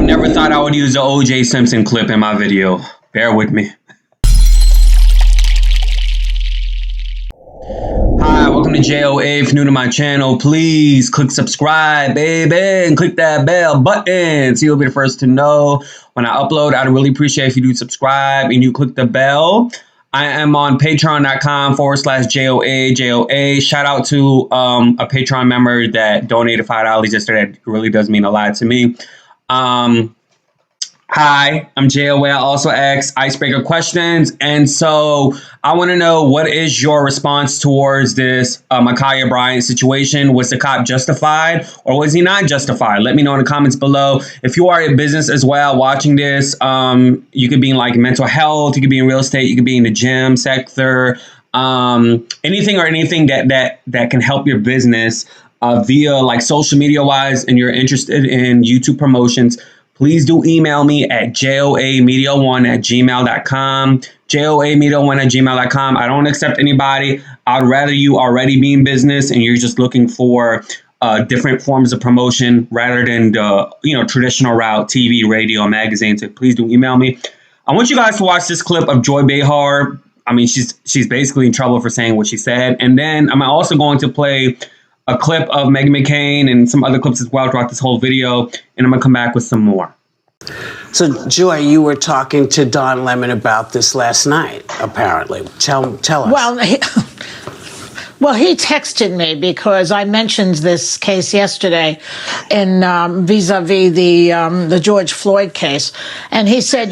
never thought I would use the O.J. Simpson clip in my video. Bear with me. Hi, welcome to JOA. If you're new to my channel, please click subscribe, baby, and click that bell button so you'll be the first to know when I upload. I'd really appreciate if you do subscribe and you click the bell. I am on patreon.com/JOA. Shout out to a Patreon member that donated $5 yesterday. It really does mean a lot to me. Hi, I'm JOA. I also ask icebreaker questions. And so I want to know, what is your response towards this Micaiah Bryant situation? Was the cop justified or was he not justified? Let me know in the comments below. If you are in business as well watching this, you could be in like mental health, you could be in real estate, you could be in the gym sector, anything that can help your business via like social media wise, and you're interested in YouTube promotions. Please do email me at joamedia1@gmail.com. joamedia1@gmail.com. I don't accept anybody. I'd rather you already be in business and you're just looking for different forms of promotion rather than the traditional route, TV, radio, magazines. So please do email me. I want you guys to watch this clip of Joy Behar. I mean, she's basically in trouble for saying what she said. And then I'm also going to play a clip of Meghan McCain and some other clips as well throughout this whole video, and I'm gonna come back with some more. So, Joy, you were talking to Don Lemon about this last night, apparently. Tell us. Well, he texted me because I mentioned this case yesterday in vis-a-vis the George Floyd case, and he said,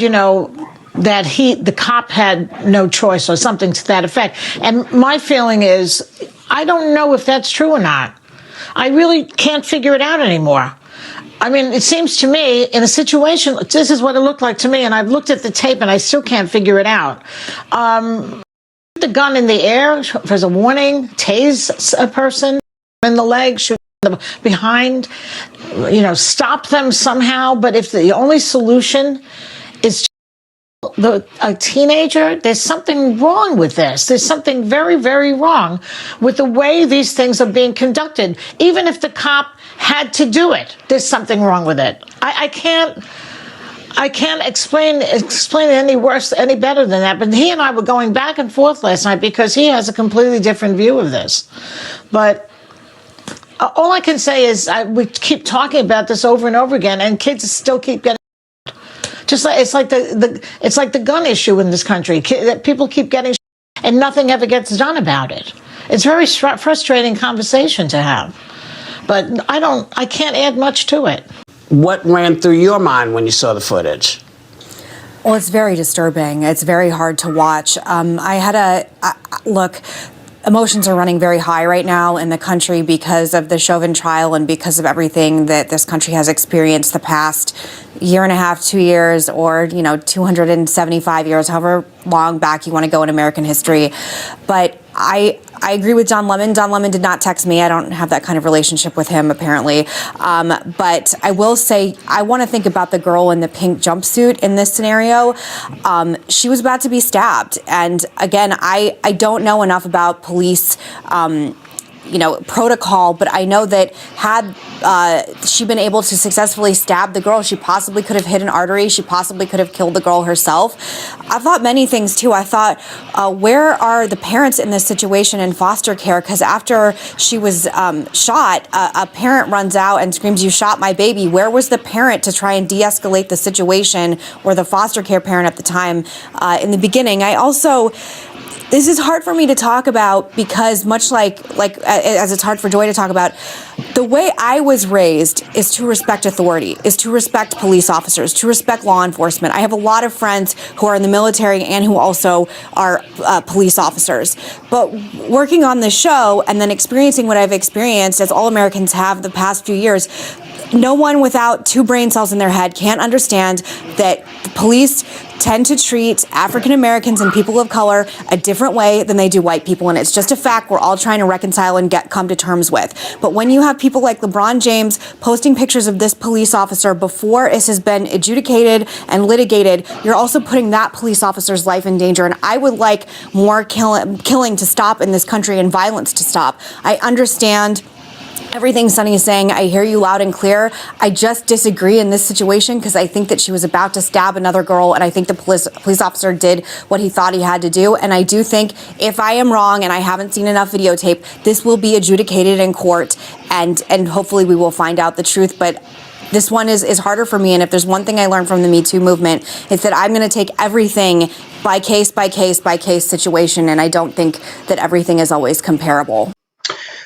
that the cop had no choice or something to that effect. And my feeling is, I don't know if that's true or not. I really can't figure it out anymore. I mean, it seems to me in a situation, this is what it looked like to me, and I've looked at the tape and I still can't figure it out. The gun in the air as a warning, tase a person in the leg, shoot them behind, stop them somehow. But if the only solution is a teenager, there's something wrong with this. There's something very, very wrong with the way these things are being conducted. Even if the cop had to do it, there's something wrong with it. I can't explain it any better than that. But he and I were going back and forth last night because he has a completely different view of this. But all I can say is we keep talking about this over and over again, and kids still keep getting. Just like it's like the gun issue in this country. People keep getting, and nothing ever gets done about it. It's a very frustrating conversation to have, but I can't add much to it. What ran through your mind when you saw the footage? Well, it's very disturbing. It's very hard to watch. Look. Emotions are running very high right now in the country because of the Chauvin trial and because of everything that this country has experienced the past year and a half, 2 years, or 275 years, however long back you want to go in American history. But I agree with Don Lemon. Don Lemon did not text me. I don't have that kind of relationship with him, apparently. But I will say, I want to think about the girl in the pink jumpsuit in this scenario. She was about to be stabbed. And again, I don't know enough about police protocol, but I know that had she been able to successfully stab the girl, she possibly could have hit an artery. She possibly could have killed the girl herself. I thought many things too. I thought, where are the parents in this situation in foster care? Because after she was shot, a parent runs out and screams, "You shot my baby." Where was the parent to try and de-escalate the situation, or the foster care parent at the time in the beginning? This is hard for me to talk about because much like as it's hard for Joy to talk about, the way I was raised is to respect authority, is to respect police officers, to respect law enforcement. I have a lot of friends who are in the military and who also are police officers. But working on this show and then experiencing what I've experienced, as all Americans have the past few years, no one without two brain cells in their head can't understand that the police tend to treat African Americans and people of color a different way than they do white people. And it's just a fact we're all trying to reconcile and come to terms with. But when you have people like LeBron James posting pictures of this police officer before this has been adjudicated and litigated, you're also putting that police officer's life in danger. And I would like more killing to stop in this country and violence to stop. I understand Everything Sunny is saying, I hear you loud and clear. I just disagree in this situation because I think that she was about to stab another girl, and I think the police officer did what he thought he had to do. And I do think, if I am wrong and I haven't seen enough videotape, this will be adjudicated in court, and hopefully we will find out the truth. But this one is harder for me, and if there's one thing I learned from the Me Too movement, it's that I'm going to take everything by case situation, and I don't think that everything is always comparable.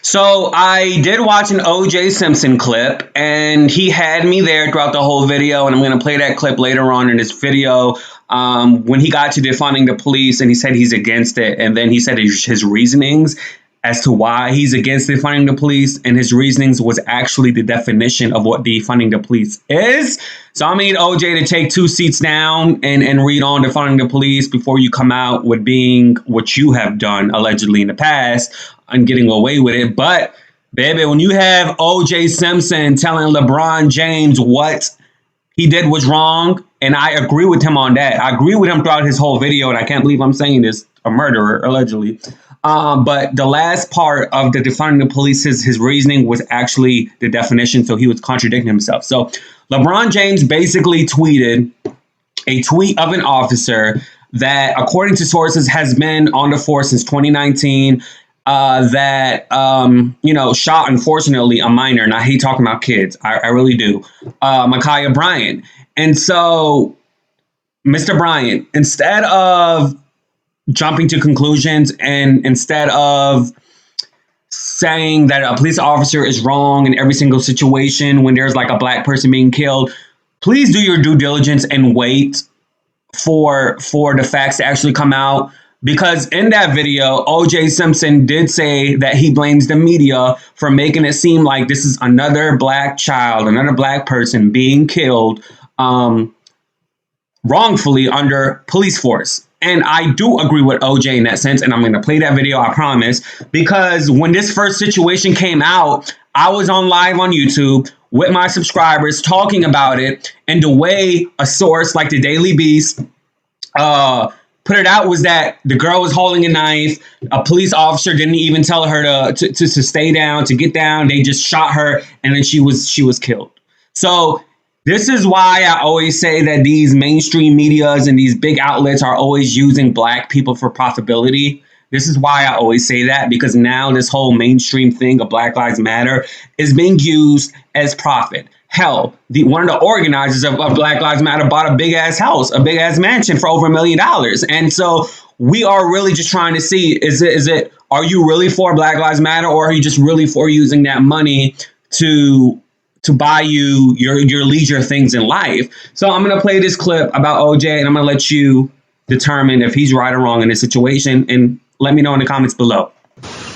So I did watch an O.J. Simpson clip, and he had me there throughout the whole video, and I'm going to play that clip later on in this video when he got to defunding the police, and he said he's against it, and then he said his reasonings as to why he's against defunding the police, and his reasonings was actually the definition of what defunding the police is. So I need OJ to take 2 seats down and read on defunding the police before you come out with being what you have done allegedly in the past and getting away with it. But baby, when you have OJ Simpson telling LeBron James what he did was wrong, and I agree with him on that. I agree with him throughout his whole video, and I can't believe I'm saying this, a murderer, allegedly. But the last part of the defunding the police, his reasoning was actually the definition, so he was contradicting himself. So LeBron James basically tweeted a tweet of an officer that, according to sources, has been on the force since 2019, that, shot, unfortunately, a minor. And I hate talking about kids. I really do. Micaiah Bryant. And so, Mr. Bryant, instead of jumping to conclusions and instead of saying that a police officer is wrong in every single situation when there's like a black person being killed, please do your due diligence and wait for the facts to actually come out. Because in that video, O.J. Simpson did say that he blames the media for making it seem like this is another black child, another black person being killed wrongfully under police force. And I do agree with OJ in that sense, and I'm going to play that video, I promise, because when this first situation came out, I was on live on YouTube with my subscribers talking about it, and the way a source like the Daily Beast put it out was that the girl was holding a knife. A police officer didn't even tell her to stay down, to get down. They just shot her, and then she was killed. So this is why I always say that these mainstream medias and these big outlets are always using black people for profitability. This is why I always say that, because now this whole mainstream thing of Black Lives Matter is being used as profit. Hell, one of the organizers of Black Lives Matter bought a big ass house, a big ass mansion for over $1 million. And so we are really just trying to see, are you really for Black Lives Matter, or are you just really for using that money to buy you your leisure things in life? So I'm going to play this clip about OJ, and I'm going to let you determine if he's right or wrong in this situation, and let me know in the comments below.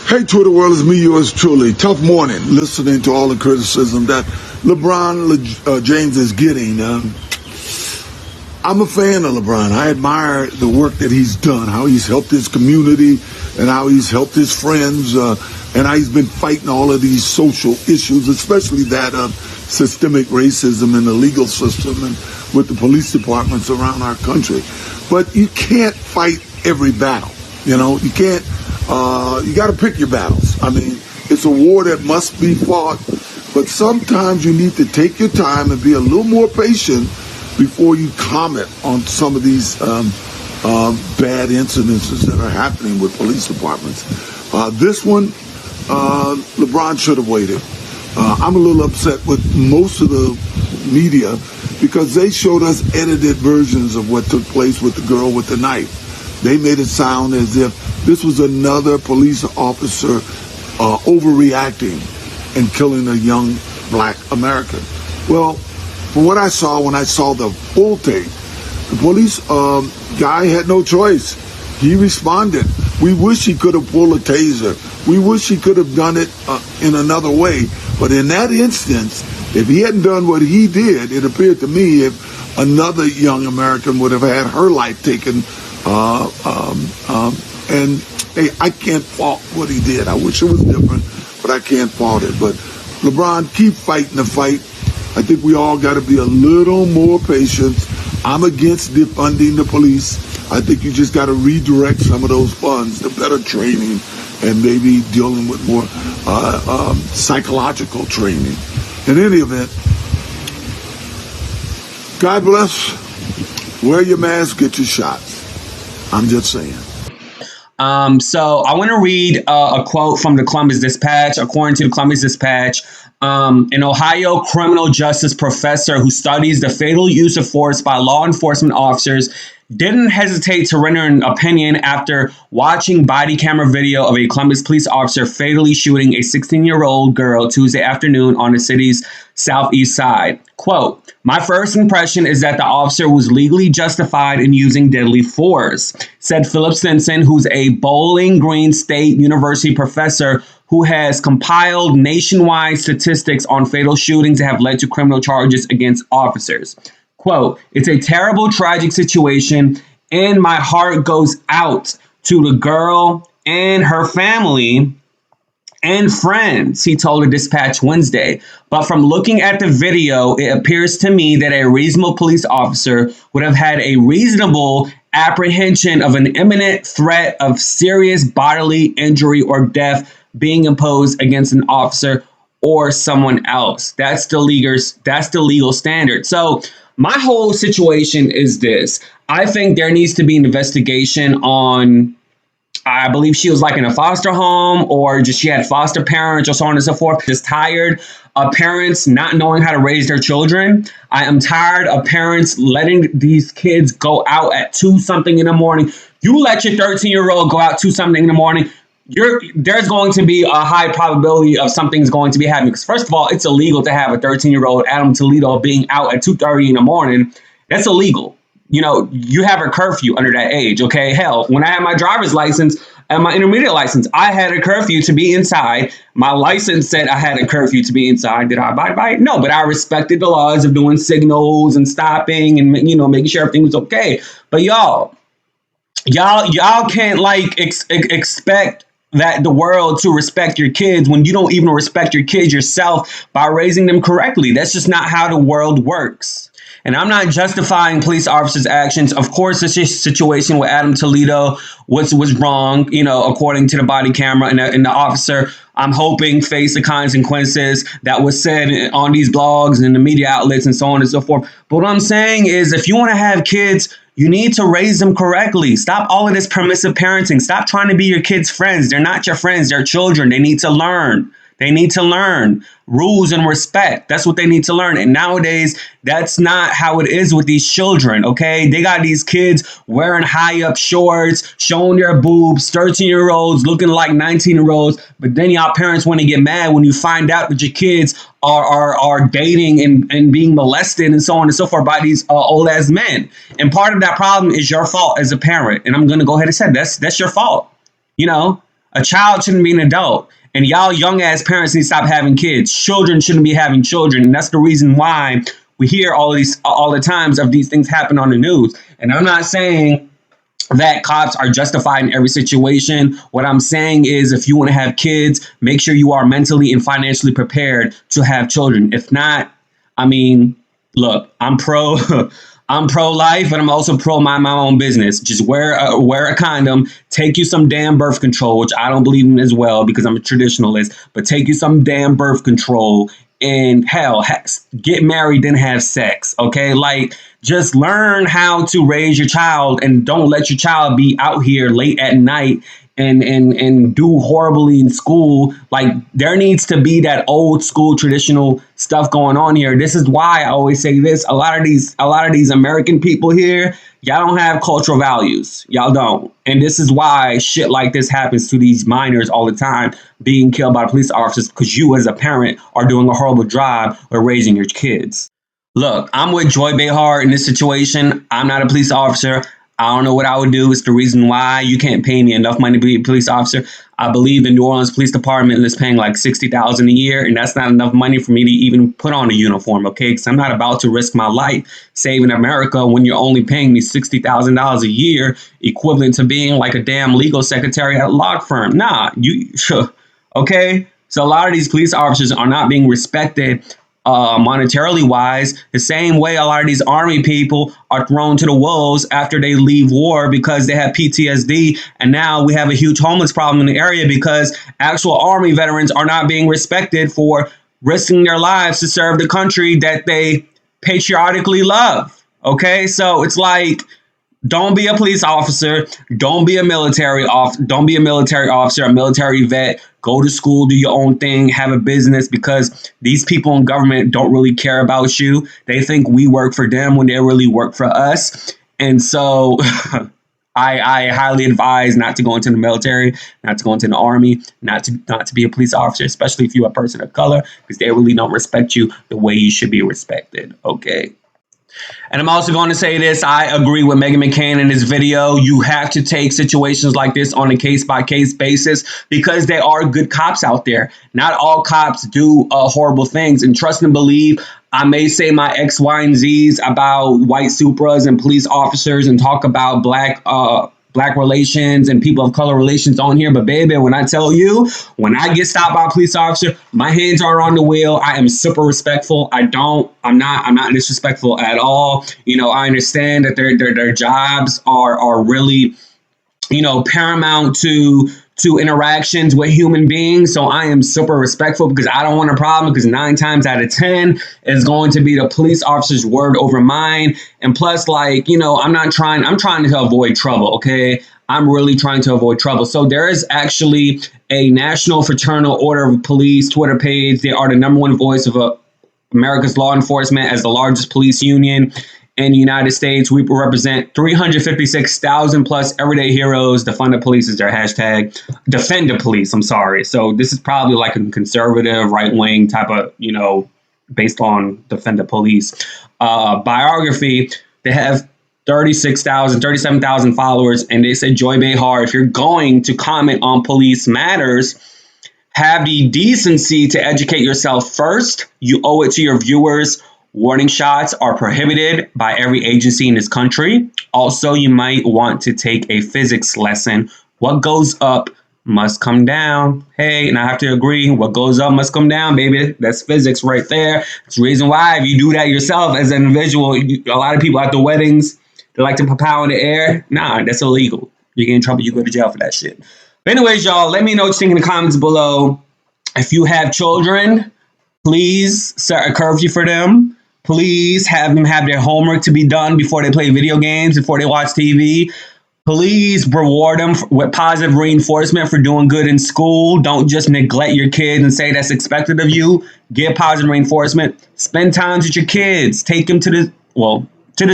Hey, Twitter world, it's me, yours truly. Tough morning listening to all the criticism that LeBron James is getting. I'm a fan of LeBron. I admire the work that he's done, how he's helped his community and how he's helped his friends, and how he's been fighting all of these social issues, especially that of systemic racism in the legal system and with the police departments around our country. But you can't fight every battle. You can't, you got to pick your battles. I mean, it's a war that must be fought, but sometimes you need to take your time and be a little more patient before you comment on some of these bad incidences that are happening with police departments. This one, LeBron should have waited. I'm a little upset with most of the media because they showed us edited versions of what took place with the girl with the knife. They made it sound as if this was another police officer overreacting and killing a young black American. Well, from what I saw when I saw the full tape, the police guy had no choice. He responded. We wish he could have pulled a taser. We wish he could have done it in another way. But in that instance, if he hadn't done what he did, it appeared to me if another young American would have had her life taken. And hey, I can't fault what he did. I wish it was different, but I can't fault it. But LeBron, keep fighting the fight. I think we all got to be a little more patient. I'm against defunding the police. I think you just got to redirect some of those funds to better training, and maybe dealing with more psychological training. In any event, God bless. Wear your mask, get your shots. I'm just saying. So I want to read a quote from the Columbus Dispatch. According to the Columbus Dispatch, an Ohio criminal justice professor who studies the fatal use of force by law enforcement officers didn't hesitate to render an opinion after watching body camera video of a Columbus police officer fatally shooting a 16-year-old girl Tuesday afternoon on the city's southeast side. Quote, "My first impression is that the officer was legally justified in using deadly force," said Philip Simpson, who's a Bowling Green State University professor who has compiled nationwide statistics on fatal shootings that have led to criminal charges against officers. Quote, "It's a terrible, tragic situation, and my heart goes out to the girl and her family and friends," he told the Dispatch Wednesday. "But from looking at the video, it appears to me that a reasonable police officer would have had a reasonable apprehension of an imminent threat of serious bodily injury or death being imposed against an officer or someone else." That's the legal standard. So my whole situation is this. I think there needs to be an investigation on, I believe she was like in a foster home, or just she had foster parents or so on and so forth. Just tired of parents not knowing how to raise their children. I am tired of parents letting these kids go out at 2 something in the morning. You let your 13-year-old go out 2 something in the morning, there's going to be a high probability of something's going to be happening. Because first of all, it's illegal to have a 13-year-old Adam Toledo being out at 2:30 in the morning. That's illegal. You know, you have a curfew under that age. Okay. Hell, when I had my driver's license and my intermediate license, I had a curfew to be inside. My license said I had a curfew to be inside. Did I abide by it? No, but I respected the laws of doing signals and stopping and, you know, making sure everything was okay. But y'all can't like expect that the world to respect your kids when you don't even respect your kids yourself by raising them correctly. That's just not how the world works. And I'm not justifying police officers' actions. Of course, this situation with Adam Toledo was wrong, you know, according to the body camera, and the officer, I'm hoping, faced the consequences that was said on these blogs and the media outlets and so on and so forth. But what I'm saying is, if you want to have kids, you need to raise them correctly. Stop all of this permissive parenting. Stop trying to be your kids' friends. They're not your friends. They're children. They need to learn. They need to learn rules and respect. That's what they need to learn. And nowadays, that's not how it is with these children, okay? They got these kids wearing high-up shorts, showing their boobs, 13-year-olds looking like 19-year-olds. But then y'all parents want to get mad when you find out that your kids are dating and being molested and so on and so forth by these old-ass men. And part of that problem is your fault as a parent. And I'm going to go ahead and say that's your fault. You know, a child shouldn't be an adult. And y'all young ass parents need to stop having kids. Children shouldn't be having children. And that's the reason why we hear all the times of these things happen on the news. And I'm not saying that cops are justified in every situation. What I'm saying is, if you want to have kids, make sure you are mentally and financially prepared to have children. If not, I mean, look, I'm pro-life, but I'm also pro mind my own business. Just wear a condom. Take you some damn birth control, which I don't believe in as well because I'm a traditionalist. But take you some damn birth control, and hell, get married, then have sex. Okay, like just learn how to raise your child, and don't let your child be out here late at night and do horribly in school. Like, there needs to be that old school traditional stuff going on here. This is why I always say this. A lot of these American people here, y'all don't have cultural values. Y'all don't. And this is why shit like this happens to these minors all the time, being killed by police officers, because you as a parent are doing a horrible job of raising your kids. Look, I'm with Joy Behar in this situation. I'm not a police officer. I don't know what I would do. It's the reason why you can't pay me enough money to be a police officer. I believe the New Orleans Police Department is paying like $60,000 a year, and that's not enough money for me to even put on a uniform, okay? Because I'm not about to risk my life saving America when you're only paying me $60,000 a year, equivalent to being like a damn legal secretary at a law firm. Nah, okay? So a lot of these police officers are not being respected monetarily wise, the same way a lot of these army people are thrown to the wolves after they leave war because they have PTSD. And now we have a huge homeless problem in the area because actual army veterans are not being respected for risking their lives to serve the country that they patriotically love. Okay, so it's like, don't be a police officer. Don't be a military officer, a military vet. Go to school, do your own thing, have a business, because these people in government don't really care about you. They think we work for them when they really work for us. And so I highly advise not to go into the military, not to go into the army, not to be a police officer, especially if you're a person of color, because they really don't respect you the way you should be respected. Okay. And I'm also going to say this. I agree with Meghan McCain in this video. You have to take situations like this on a case-by-case basis because there are good cops out there. Not all cops do horrible things. And trust and believe, I may say my X, Y, and Z's about white Supras and police officers and talk about black relations and people of color relations on here. But baby, when I tell you, when I get stopped by a police officer, my hands are on the wheel. I am super respectful. I'm not disrespectful at all. You know, I understand that their jobs are really, you know, paramount to interactions with human beings. So I am super respectful because I don't want a problem, because 9 times out of 10 is going to be the police officer's word over mine. And plus, like, you know, I'm trying to avoid trouble. Okay. I'm really trying to avoid trouble. So there is actually a National Fraternal Order of Police Twitter page. They are the #1 voice of America's law enforcement as the largest police union in the United States. We represent 356,000 plus everyday heroes. Defund the police is their hashtag. Defend the police. I'm sorry. So this is probably like a conservative right-wing type of, you know, based on defend the police biography. They have 37,000 followers. And they say, Joy Behar, if you're going to comment on police matters, have the decency to educate yourself first. You owe it to your viewers. Warning shots are prohibited by every agency in this country. Also, you might want to take a physics lesson. What goes up must come down. Hey, and I have to agree. What goes up must come down, baby. That's physics right there. It's the reason why if you do that yourself as an individual, a lot of people at the weddings, they like to pow in the air. Nah, that's illegal. You get in trouble, you go to jail for that shit. But anyways, y'all, let me know what you think in the comments below. If you have children, please set a curfew for them. Please have them have their homework to be done before they play video games, before they watch TV. Please reward them with positive reinforcement for doing good in school. Don't just neglect your kids and say that's expected of you. Give positive reinforcement. Spend time with your kids. Take them to the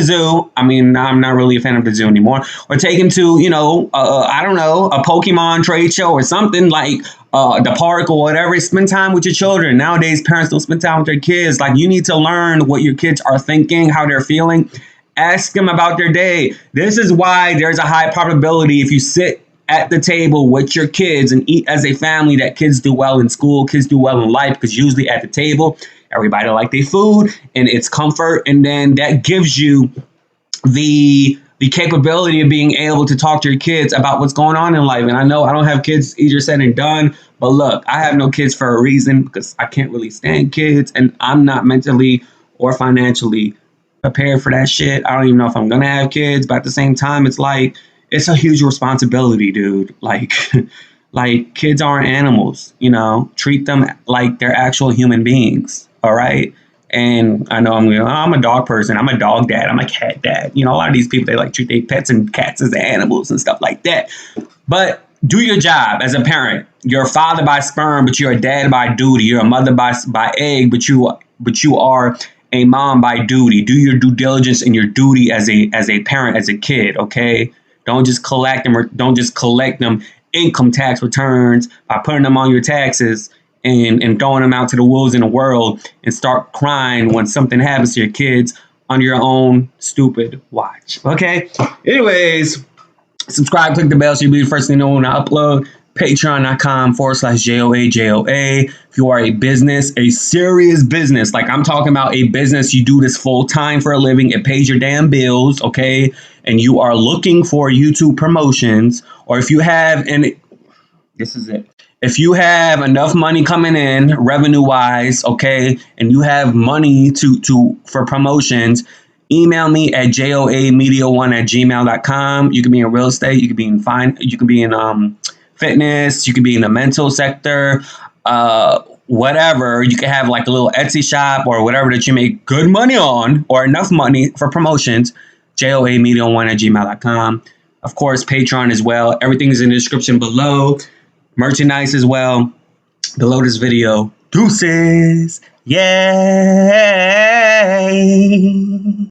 zoo. I mean, I'm not really a fan of the zoo anymore. Or take them to, you know, I don't know, a Pokemon trade show or something like the park or whatever. Spend time with your children. Nowadays, parents don't spend time with their kids. Like, you need to learn what your kids are thinking, how they're feeling. Ask them about their day. This is why there's a high probability if you sit at the table with your kids and eat as a family that kids do well in school, kids do well in life, because usually at the table, everybody like their food and it's comfort. And then that gives you the capability of being able to talk to your kids about what's going on in life. And I know I don't have kids, easier said than done, but look, I have no kids for a reason, because I can't really stand kids and I'm not mentally or financially prepared for that shit. I don't even know if I'm going to have kids, but at the same time, it's like, it's a huge responsibility, dude. Like, like kids aren't animals, you know, treat them like they're actual human beings. All right. And I know I'm a dog person. I'm a dog dad. I'm a cat dad. You know, a lot of these people, they like treat their pets and cats as animals and stuff like that. But do your job as a parent. You're a father by sperm, but you're a dad by duty. You're a mother by egg, but you are a mom by duty. Do your due diligence and your duty as a parent, as a kid. Okay. Don't just collect them income tax returns by putting them on your taxes and throwing them out to the wolves in the world and start crying when something happens to your kids on your own stupid watch. Okay. Anyways, subscribe, click the bell so you'll be the first to know when I upload. Patreon.com/JOA. If you are a business, a serious business, like I'm talking about a business, you do this full time for a living, it pays your damn bills, okay? And you are looking for YouTube promotions, or if you have, and this is it. If you have enough money coming in revenue wise, okay, and you have money for promotions, email me at joamedia1@gmail.com. You can be in real estate, you can be in you can be in fitness, you can be in the mental sector, whatever. You can have like a little Etsy shop or whatever that you make good money on or enough money for promotions. joamedia1@gmail.com. Of course, Patreon as well. Everything is in the description below. Merchandise as well below this video. Deuces. Yay.